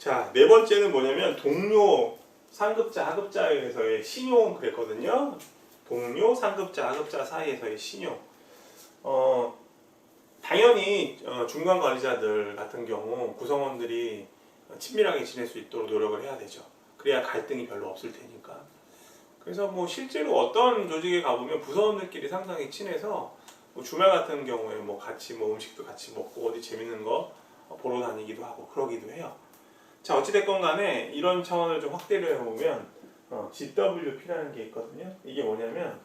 자, 네 번째는 뭐냐면 동료, 상급자, 하급자에서의 신용 그랬거든요. 동료, 상급자, 하급자 사이에서의 신용. 당연히 중간 관리자들 같은 경우 구성원들이 친밀하게 지낼 수 있도록 노력을 해야 되죠. 그래야 갈등이 별로 없을 테니까. 그래서 뭐 실제로 어떤 조직에 가보면 부서원들끼리 상당히 친해서 뭐 주말 같은 경우에 뭐 같이 뭐 음식도 같이 먹고 어디 재밌는 거 보러 다니기도 하고 그러기도 해요. 자, 어찌됐건 간에 이런 차원을 좀 확대를 해보면 GWP라는 게 있거든요. 이게 뭐냐면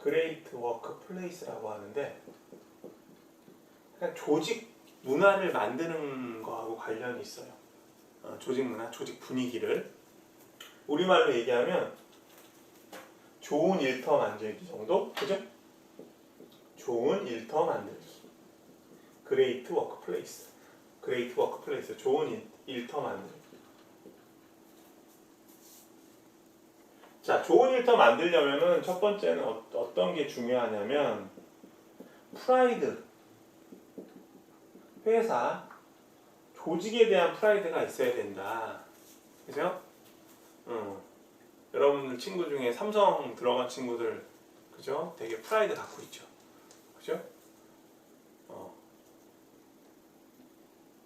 Great Workplace라고 하는데 그냥 조직 문화를 만드는 거하고 관련이 있어요. 조직 문화, 조직 분위기를 우리말로 얘기하면 좋은 일터 만들기 정도? 그죠? 좋은 일터 만들기. Great Workplace. Great Workplace. 좋은 일터 만들기. 자, 좋은 일터 만들려면은 첫 번째는 어떤 게 중요하냐면 프라이드. 회사, 조직에 대한 프라이드가 있어야 된다. 그죠? 여러분들 친구 중에 삼성 들어간 친구들, 그죠? 되게 프라이드 갖고 있죠. 그죠?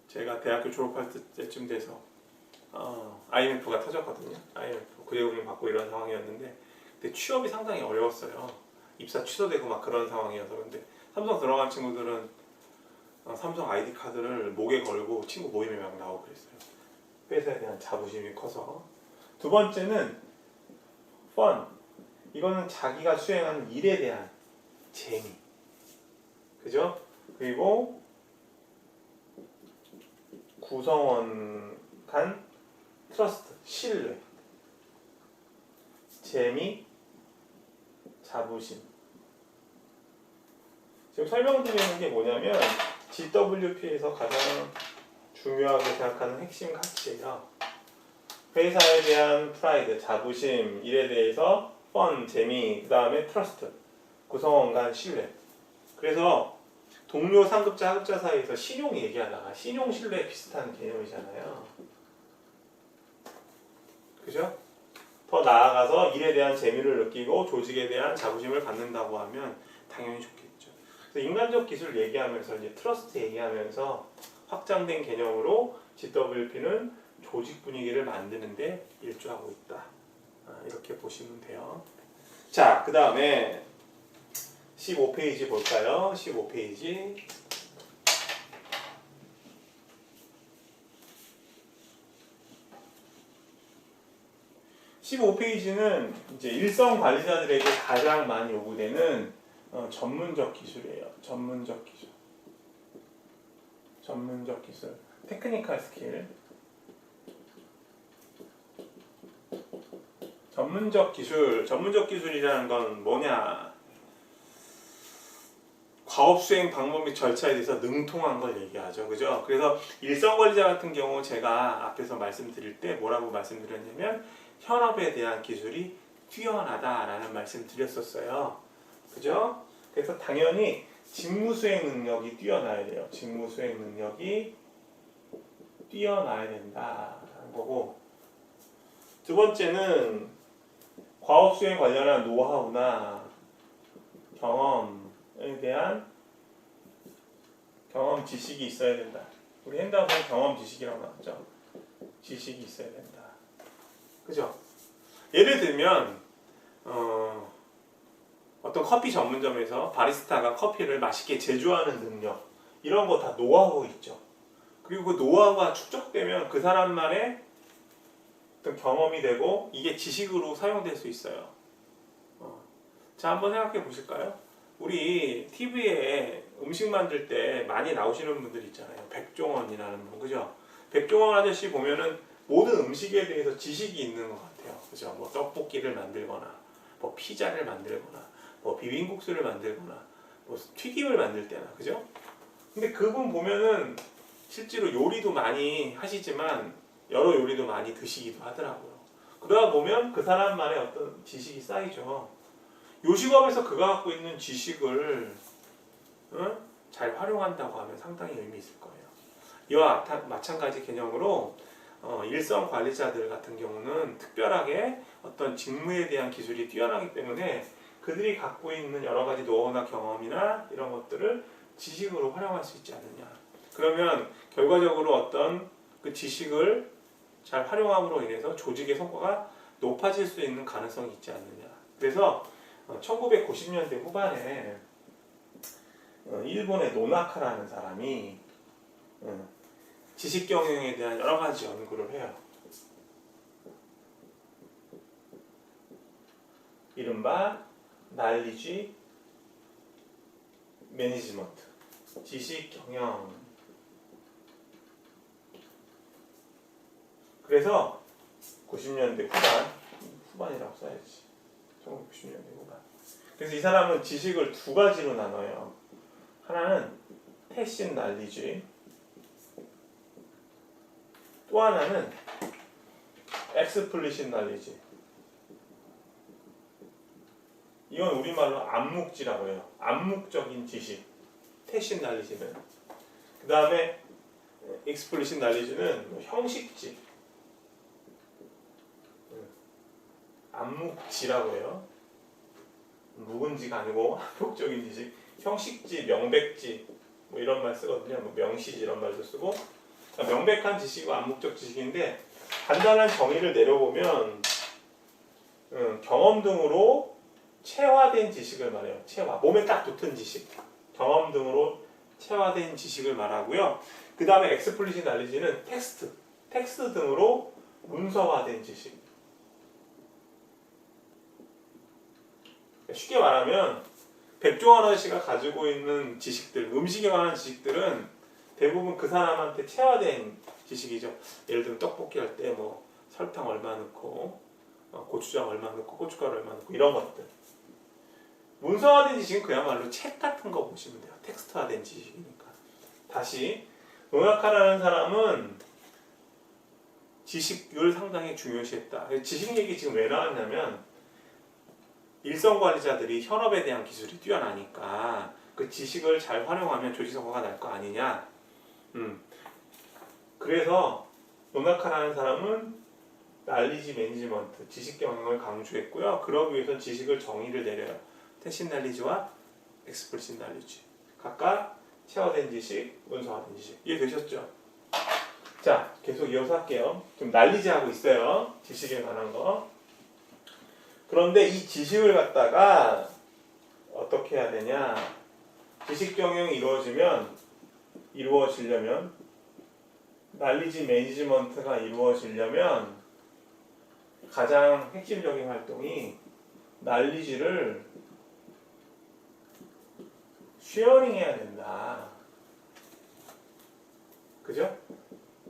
제가 대학교 졸업할 때쯤 돼서 IMF가 터졌거든요. IMF 구제금융 받고 이런 상황이었는데 근데 취업이 상당히 어려웠어요. 입사 취소되고 막 그런 상황이어서. 근데 삼성 들어간 친구들은 삼성 아이디 카드를 목에 걸고 친구 모임에 막 나오고 그랬어요. 회사에 대한 자부심이 커서. 두 번째는 fun. 이거는 자기가 수행하는 일에 대한 재미. 그죠? 그리고 구성원 간 트러스트, 신뢰, 재미, 자부심. 지금 설명드리는 게 뭐냐면 GWP에서 가장 중요하게 생각하는 핵심 가치예요. 회사에 대한 프라이드, 자부심, 일에 대해서 fun, 재미, 그 다음에 트러스트, 구성원 간 신뢰. 그래서 동료, 상급자, 하급자 사이에서 신용 얘기하다가 신용, 신뢰 비슷한 개념이잖아요. 그죠? 더 나아가서 일에 대한 재미를 느끼고 조직에 대한 자부심을 갖는다고 하면 당연히 좋겠죠. 그래서 인간적 기술 얘기하면서 이제 트러스트 얘기하면서 확장된 개념으로 GWP는 조직 분위기를 만드는데 일조하고 있다. 이렇게 보시면 돼요. 자, 그 다음에 15페이지 볼까요? 15페이지. (15페이지는) 이제 일선 관리자들에게 가장 많이 요구되는 전문적 기술이에요. 전문적 기술. 전문적 기술. 테크니컬 스킬. 전문적 기술. 전문적 기술이라는 건 뭐냐? 과업 수행 방법 및 절차에 대해서 능통한 걸 얘기하죠. 그죠? 그래서 일선 관리자 같은 경우 제가 앞에서 말씀드릴 때 뭐라고 말씀드렸냐면 현업에 대한 기술이 뛰어나다라는 말씀 드렸었어요. 그죠? 그래서 당연히 직무 수행 능력이 뛰어나야 돼요. 직무 수행 능력이 뛰어나야 된다라는 거고, 두 번째는 과업 수행 관련한 노하우나 경험에 대한 경험 지식이 있어야 된다. 우리 핸드아웃에 경험 지식이라고 나왔죠. 지식이 있어야 된다. 그죠? 예를 들면 어떤 커피 전문점에서 바리스타가 커피를 맛있게 제조하는 능력, 이런 거 다 노하우 있죠. 그리고 그 노하우가 축적되면 그 사람만의 어떤 경험이 되고 이게 지식으로 사용될 수 있어요. 자, 한번 생각해 보실까요? 우리 TV에 음식 만들 때 많이 나오시는 분들 있잖아요. 백종원이라는 분, 그죠? 백종원 아저씨 보면은 모든 음식에 대해서 지식이 있는 것 같아요. 그죠? 뭐 떡볶이를 만들거나, 뭐 피자를 만들거나, 뭐 비빔국수를 만들거나, 뭐 튀김을 만들 때나, 그죠? 근데 그분 보면은 실제로 요리도 많이 하시지만 여러 요리도 많이 드시기도 하더라고요. 그러다 보면 그 사람만의 어떤 지식이 쌓이죠. 요식업에서 그가 갖고 있는 지식을 잘 활용한다고 하면 상당히 의미 있을 거예요. 이와 마찬가지 개념으로 일선 관리자들 같은 경우는 특별하게 어떤 직무에 대한 기술이 뛰어나기 때문에 그들이 갖고 있는 여러 가지 노하우나 경험이나 이런 것들을 지식으로 활용할 수 있지 않느냐. 그러면 결과적으로 어떤 그 지식을 잘 활용함으로 인해서 조직의 성과가 높아질 수 있는 가능성이 있지 않느냐. 그래서 1990년대 후반에 일본의 노나카라는 사람이 지식 경영에 대한 여러 가지 연구를 해요. 이른바 날리지 매니지먼트, 지식 경영. 그래서 90년대 후반이라고 써야지. 1990년대 후반. 그래서 이 사람은 지식을 두 가지로 나눠요. 하나는 태신 날리지, 또 하나는 엑스플리신 날리지. 이건 우리말로 암묵지라고 해요. 암묵적인 지식. 태신 날리지는. 그 다음에 익스플리신 날리지는 형식지. 암묵지라고 해요. 묵은지가 아니고 암묵적인 지식. 형식지, 명백지 뭐 이런 말 쓰거든요. 뭐 명시지 이런 말도 쓰고. 명백한 지식과 암묵적 지식인데 간단한 정의를 내려보면 경험 등으로 체화된 지식을 말해요. 체화, 몸에 딱 붙은 지식. 경험 등으로 체화된 지식을 말하고요. 그 다음에 엑스플리시 날리지는 텍스트 등으로 문서화된 지식. 쉽게 말하면 백종원 씨가 가지고 있는 지식들, 음식에 관한 지식들은 대부분 그 사람한테 체화된 지식이죠. 예를 들면 떡볶이 할 때 뭐 설탕 얼마 넣고 고추장 얼마 넣고 고춧가루 얼마 넣고 이런 것들. 문서화된 지식은 그야말로 책 같은 거 보시면 돼요. 텍스트화된 지식이니까. 다시 노나카라는 사람은 지식을 상당히 중요시했다. 지식 얘기 지금 왜 나왔냐면 일선 관리자들이 현업에 대한 기술이 뛰어나니까 그 지식을 잘 활용하면 조직 성과가 날 거 아니냐. 그래서 노나카라는 사람은 날리지 매니지먼트, 지식 경영을 강조했고요. 그러기 위해서 지식을 정의를 내려요. 태신 날리지와 엑스플리신 날리지. 각각 체화된 지식, 문서화된 지식. 이해되셨죠? 자, 계속 이어서 할게요. 지금 날리지 하고 있어요. 지식에 관한 거. 그런데 이 지식을 갖다가 어떻게 해야 되냐? 지식 경영이 이루어지려면 날리지 매니지먼트가 이루어지려면 가장 핵심적인 활동이 날리지를 쉐어링 해야 된다. 그죠?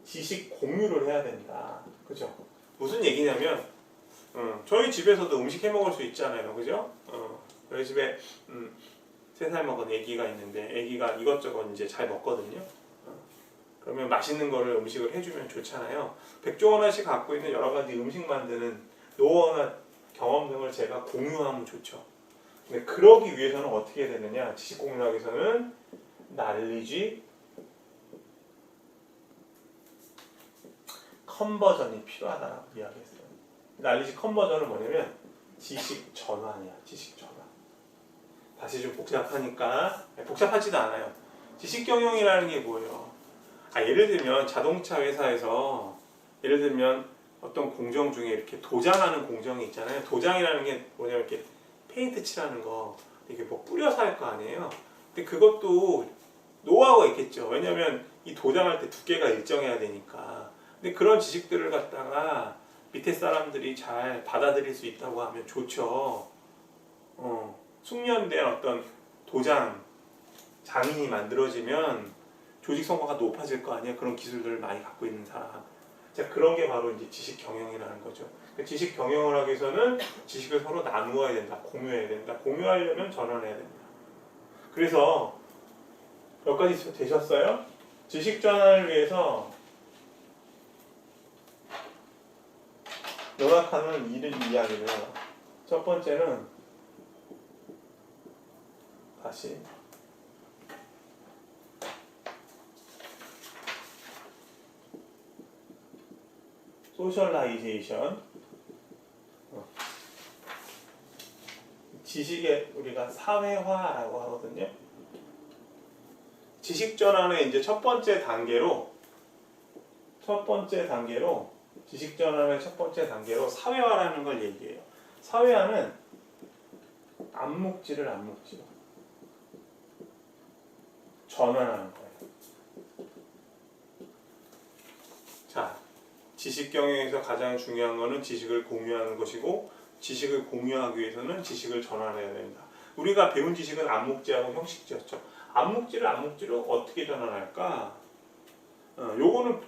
지식 공유를 해야 된다. 그죠? 무슨 얘기냐면 저희 집에서도 음식 해 먹을 수 있잖아요. 그죠? 저희 집에 3살 먹은 아기가 있는데 아기가 이것저것 이제 잘 먹거든요. 그러면 맛있는 거를 음식을 해주면 좋잖아요. 백종원 씨 갖고 있는 여러 가지 음식 만드는 노하우나 경험 등을 제가 공유하면 좋죠. 근데 그러기 위해서는 어떻게 해야 되느냐? 지식 공유하기 위해서는 날리지 컨버전이 필요하다라고 이야기했어요. 날리지 컨버전은 뭐냐면 지식 전환이야. 지식 전환. 다시 좀 복잡하니까 복잡하지도 않아요. 지식 경영이라는 게 뭐예요? 예를 들면 자동차 회사에서 예를 들면 어떤 공정 중에 이렇게 도장하는 공정이 있잖아요. 도장이라는 게 뭐냐면 이렇게 페인트 칠하는 거 이게 뭐 뿌려서 할 거 아니에요. 근데 그것도 노하우가 있겠죠. 왜냐하면 이 도장할 때 두께가 일정해야 되니까. 근데 그런 지식들을 갖다가 밑에 사람들이 잘 받아들일 수 있다고 하면 좋죠. 숙련된 어떤 도장 장인이 만들어지면 조직 성과가 높아질 거 아니에요. 그런 기술들을 많이 갖고 있는 사람. 자, 그런 게 바로 이제 지식 경영이라는 거죠. 지식 경영을 하기 위해서는 지식을 서로 나누어야 된다. 공유해야 된다. 공유하려면 전환해야 된다. 그래서 몇 가지 되셨어요? 지식 전환을 위해서 노나카는 이를 이야기를 해요. 첫 번째는 다시 소셜라이제이션. 지식의 우리가 사회화라고 하거든요. 지식 전환의 이제 첫 번째 단계로 지식 전환의 첫 번째 단계로 사회화라는 걸 얘기해요. 사회화는 암묵지를 암묵지로 전환하는 거예요. 자, 지식 경영에서 가장 중요한 거는 지식을 공유하는 것이고, 지식을 공유하기 위해서는 지식을 전환해야 된다. 우리가 배운 지식은 암묵지하고 형식지였죠. 암묵지를 암묵지로 어떻게 전환할까? 요거는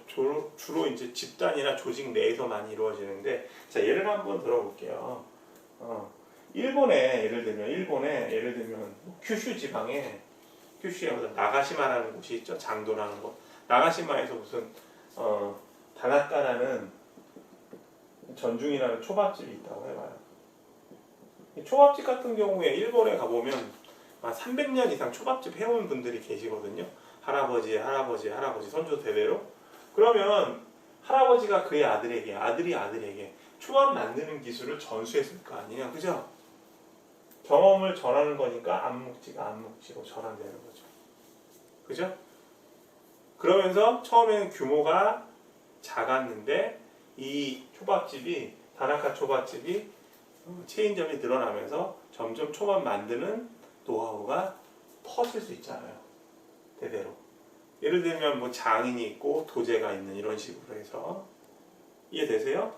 주로 이제 집단이나 조직 내에서 많이 이루어지는데, 자, 예를 한번 들어볼게요. 예를 들면 큐슈 지방에 큐슈에 무슨 나가시마라는 곳이 있죠. 장도라는 곳. 나가시마에서 무슨 다나카라는 전중이라는 초밥집이 있다고 해봐요. 이 초밥집 같은 경우에 일본에 가보면 한 300년 이상 초밥집 해온 분들이 계시거든요. 할아버지 선조 대대로. 그러면 할아버지가 그의 아들에게, 아들이 아들에게 초밥 만드는 기술을 전수했을 거 아니에요. 그죠? 경험을 전하는 거니까 암묵지가 암묵지로 전환되는 거죠. 그죠? 그러면서 처음에는 규모가 작았는데 이 초밥집이, 다나카 초밥집이 체인점이 늘어나면서 점점 초밥 만드는 노하우가 퍼질 수 있잖아요. 대대로. 예를 들면 뭐 장인이 있고 도제가 있는 이런 식으로 해서. 이해되세요?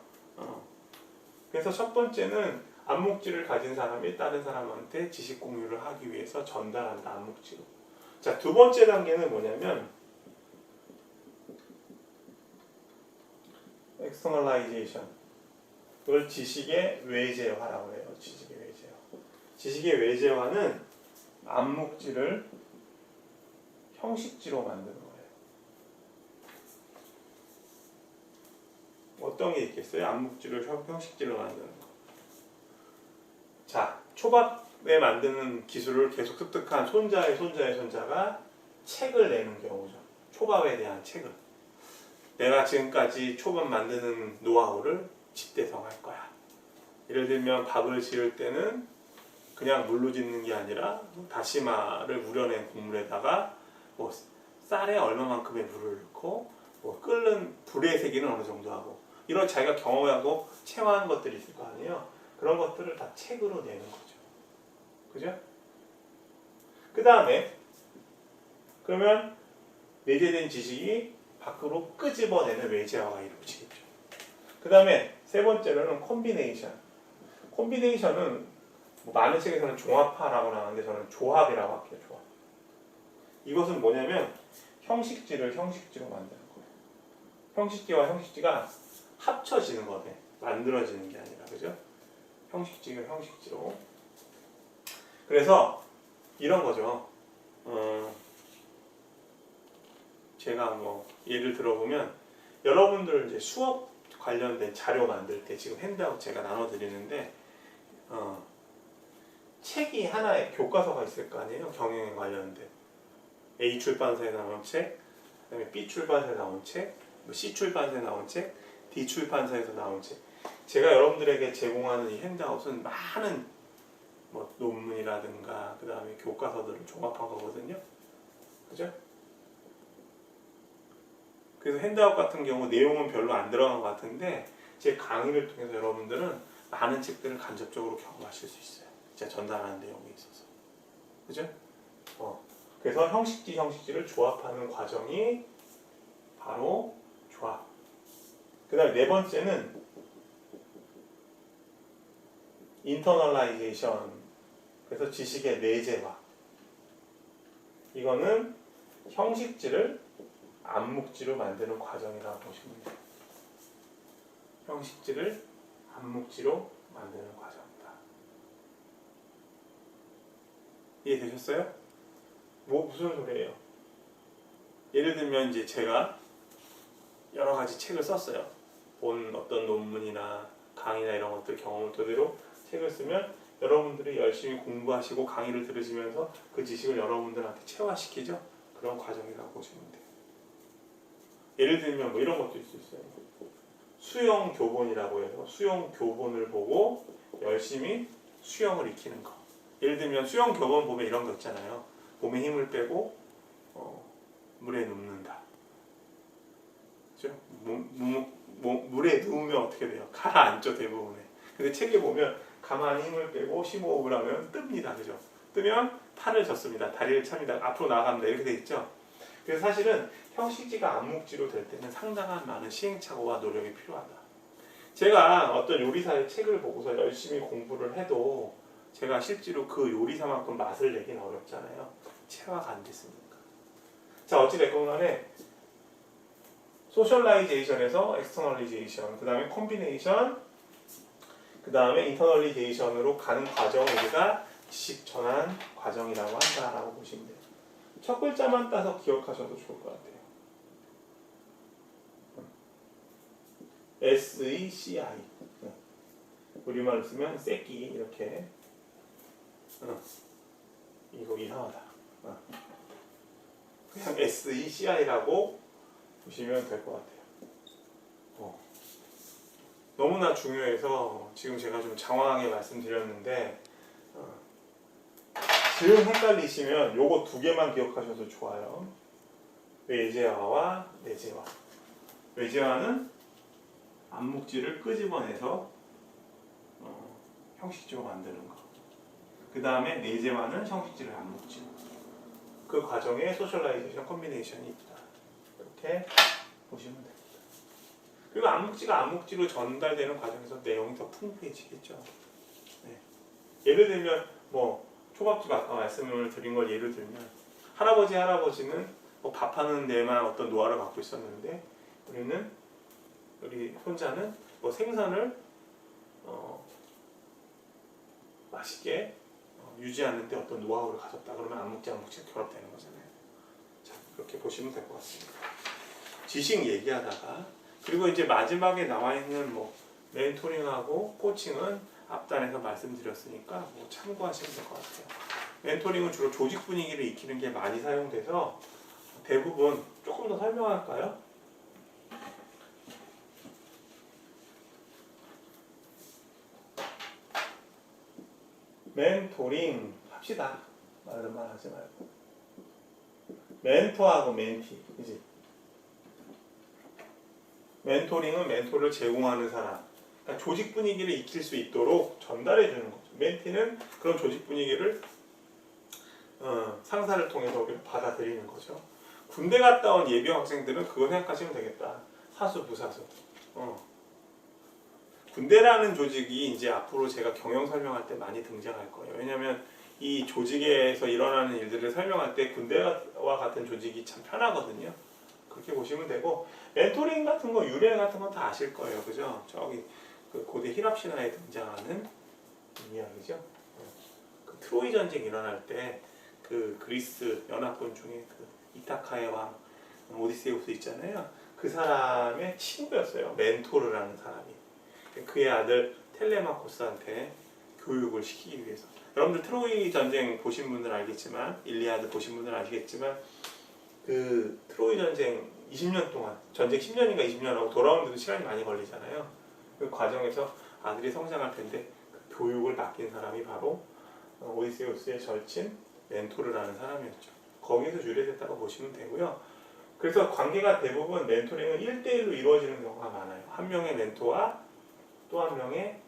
그래서 첫 번째는 암묵지를 가진 사람이 다른 사람한테 지식 공유를 하기 위해서 전달한다. 암묵지로. 자, 두 번째 단계는 뭐냐면 externalization. 그걸 지식의 외재화라고 해요. 지식의 외재화. 지식의 외재화는 암묵지를 형식지로 만드는 거예요. 어떤 게 있겠어요? 암묵지를 형식지로 만드는 거. 자, 초밥에 만드는 기술을 계속 습득한 손자의 손자가 책을 내는 경우죠. 초밥에 대한 책을. 내가 지금까지 초밥 만드는 노하우를 집대성할 거야. 예를 들면 밥을 지을 때는 그냥 물로 짓는 게 아니라 다시마를 우려낸 국물에다가 뭐 쌀에 얼마만큼의 물을 넣고 뭐 끓는 불의 세기는 어느 정도 하고, 이런 자기가 경험하고 체화한 것들이 있을 거 아니에요. 그런 것들을 다 책으로 내는 거죠. 그죠? 그 다음에 그러면 내재된 지식이 밖으로 끄집어내는 외재화가 이루어지겠죠. 그 다음에 세 번째로는 콤비네이션. 콤비네이션은 뭐 많은 책에서는 종합화라고 나오는데 저는 조합이라고 할게요. 조합. 이것은 뭐냐면 형식지를 형식지로 만드는 거예요. 형식지와 형식지가 합쳐지는 거네. 만들어지는 게 아니라. 그죠? 형식지가 형식지로. 그래서 이런 거죠. 제가 뭐 예를 들어보면 여러분들 이제 수업 관련된 자료 만들 때 지금 핸드아웃 제가 나눠드리는데 책이 하나의 교과서가 있을 거 아니에요. 경영에 관련된 A 출판사에 나온 책, 그다음에 B 출판사에 나온 책, C 출판사에 나온 책, D 출판사에서 나온 책. 제가 여러분들에게 제공하는 이 핸드아웃은 많은 뭐 논문이라든가 그 다음에 교과서들을 종합한 거거든요. 그죠? 그래서 핸드아웃 같은 경우 내용은 별로 안 들어간 것 같은데 제 강의를 통해서 여러분들은 많은 책들을 간접적으로 경험하실 수 있어요. 제가 전달하는 내용에 있어서. 그죠? 그래서 형식지를 조합하는 과정이 바로 조합. 그 다음에 네 번째는 internalization. 그래서 지식의 내재화. 이거는 형식지를 암묵지로 만드는 과정이라고 보시면 돼요. 형식지를 암묵지로 만드는 과정이다. 이해되셨어요? 무슨 소리예요? 예를 들면 이제 제가 여러 가지 책을 썼어요. 본 어떤 논문이나 강의나 이런 것들 경험을 토대로 책을 쓰면 여러분들이 열심히 공부하시고 강의를 들으시면서 그 지식을 여러분들한테 체화시키죠. 그런 과정이라고 보시면 돼요. 예를 들면 뭐 이런 것도 있을 수 있어요. 수영 교본이라고 해서 수영 교본을 보고 열심히 수영을 익히는 거. 예를 들면 수영 교본 보면 이런 거 있잖아요. 몸에 힘을 빼고 물에 눕는다. 그렇죠? 물에 누우면 어떻게 돼요? 가라앉죠, 대부분에. 근데 책에 보면 가만히 힘을 빼고 심호흡을 하면 뜹니다. 그죠? 뜨면 팔을 젓습니다. 다리를 찹니다. 앞으로 나아갑니다. 이렇게 돼 있죠? 그래서 사실은 형식지가 암묵지로 될 때는 상당한 많은 시행착오와 노력이 필요하다. 제가 어떤 요리사의 책을 보고서 열심히 공부를 해도 제가 실제로 그 요리사만큼 맛을 내긴 어렵잖아요. 체화가 안 됐으니까. 자, 어찌됐건 간에 소셜라이제이션에서 엑스터널리제이션, 그 다음에 콤비네이션, 그 다음에 인터널리제이션으로 가는 과정을 우리가 지식 전환 과정이라고 한다라고 보시면 돼요. 첫 글자만 따서 기억하셔도 좋을 것 같아요. SECI. 우리말로 쓰면 새끼 이렇게. 이거 이상하다. 그냥 SECI라고 보시면 될 것 같아요. 너무나 중요해서 지금 제가 좀 장황하게 말씀드렸는데 좀 헷갈리시면 요거 두 개만 기억하셔도 좋아요. 외제화와 내재화. 외제화는 암묵지를 끄집어내서 형식지로 만드는 거. 그 다음에 내재화는 형식지를 암묵지로. 그 과정에 소셜라이제이션 콤비네이션이 있다. 이렇게 보시면 됩니다. 그리고 암묵지가 암묵지로 전달되는 과정에서 내용이 더 풍부해지겠죠. 네. 예를 들면 초밥집 아까 말씀을 드린 걸 예를 들면 할아버지는 밥하는 데만 어떤 노하우를 갖고 있었는데 우리 손자는 생선을 맛있게 유지하는 데 어떤 노하우를 가졌다. 그러면 암묵지가 결합되는 거잖아요. 자, 그렇게 보시면 될 것 같습니다. 지식 얘기하다가 그리고 이제 마지막에 나와 있는 멘토링하고 코칭은 앞단에서 말씀드렸으니까 참고하시면 될 것 같아요. 멘토링은 주로 조직 분위기를 익히는 게 많이 사용돼서 대부분 조금 더 설명할까요? 멘토링 합시다. 말만 하지 말고. 멘토하고 멘티, 그지? 멘토링은 멘토를 제공하는 사람. 그러니까 조직 분위기를 익힐 수 있도록 전달해 주는 거죠. 멘티는 그런 조직 분위기를 상사를 통해서 받아들이는 거죠. 군대 갔다 온 예비역 학생들은 그거 생각하시면 되겠다. 사수, 부사수. 군대라는 조직이 이제 앞으로 제가 경영 설명할 때 많이 등장할 거예요. 왜냐하면 이 조직에서 일어나는 일들을 설명할 때 군대와 같은 조직이 참 편하거든요. 그렇게 보시면 되고 멘토링 같은 거, 유래 같은 건 다 아실 거예요. 그죠? 저기 그 고대 히랍 신화에 등장하는 이야기죠. 그 트로이 전쟁 일어날 때 그 그리스 연합군 중에 그 이타카의 왕 오디세우스 있잖아요. 그 사람의 친구였어요. 멘토르라는 사람이. 그의 아들 텔레마코스한테 교육을 시키기 위해서. 여러분들 트로이 전쟁 보신 분들 알겠지만, 일리아드 보신 분들 아시겠지만, 그 트로이 전쟁 20년 동안, 전쟁 10년인가 20년하고 돌아오는데도 시간이 많이 걸리잖아요. 그 과정에서 아들이 성장할 텐데 그 교육을 맡긴 사람이 바로 오디세우스의 절친 멘토르라는 사람이었죠. 거기서 유래됐다고 보시면 되고요. 그래서 관계가 대부분 멘토링은 1대1로 이루어지는 경우가 많아요. 한 명의 멘토와 또 한 명의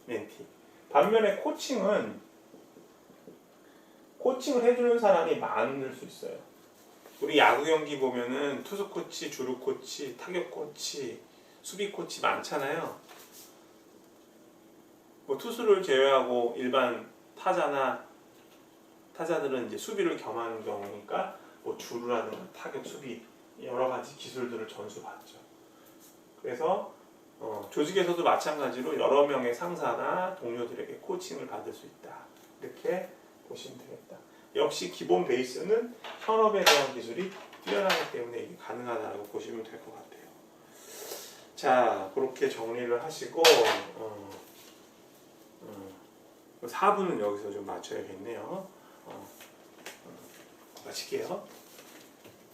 멘티. 반면에 코칭을 해주는 사람이 많을 수 있어요. 우리 야구 경기 보면은 투수 코치, 주루 코치, 타격 코치, 수비 코치 많잖아요. 투수를 제외하고 일반 타자들은 이제 수비를 겸하는 경우니까 주루라든가 타격, 수비 여러 가지 기술들을 전수받죠. 그래서 조직에서도 마찬가지로 여러 명의 상사나 동료들에게 코칭을 받을 수 있다. 이렇게 보시면 되겠다. 역시 기본 베이스는 현업에 대한 기술이 뛰어나기 때문에 이게 가능하다고 보시면 될 것 같아요. 자, 그렇게 정리를 하시고 4분은 여기서 좀 맞춰야겠네요. 마칠게요.